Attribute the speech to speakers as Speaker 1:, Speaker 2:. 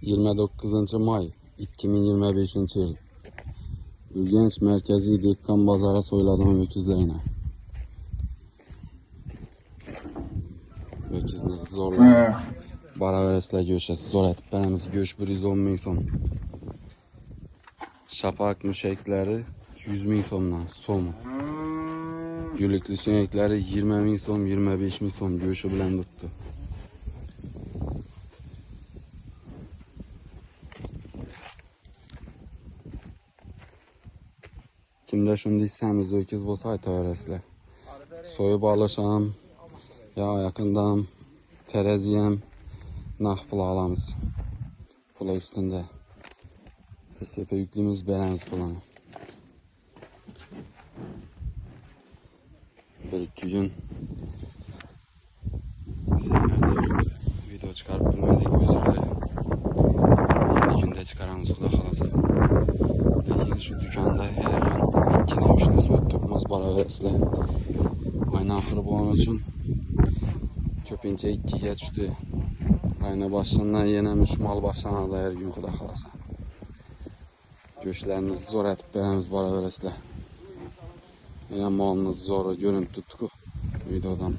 Speaker 1: 29 may 2025 yıl. Urgenç merkezi Dekkan bazara soyladığım öküzlerine. Öküzünü zorla. Baraveresle göğüşesi zor etip benimiz göğüş 110 bin son. Şapak müşekleri 100 bin sondan somu. Gülüklü çenekleri 20 bin son, 25 bin son göğüşü bilen tuttu. Kimde şunu deyseniz öküz bolsa aytaveresizler. Soyup alışam, ya yakından tereziyem, naq pul alamız. Pula üstünde. Fırsepe yüklüyümüz, beremiz pulunu. Bir iki gün seferde video çıkarıp bilmedik özürle. Yeni günde çıkaramız Xuda xalasa. Lakin şu dükkanda her gün ikine üçüne soyup tutmaz baraveresizler. Ayın axırı bu an üçün köpince 2'ye düşdü. Ayına başından yenə 3 mal başlanardı her gün Xuda xalasa. Göçlərinizi zor etib beremiz baraveresizler. Yəni malınızı zor görüntü tutduq videodan.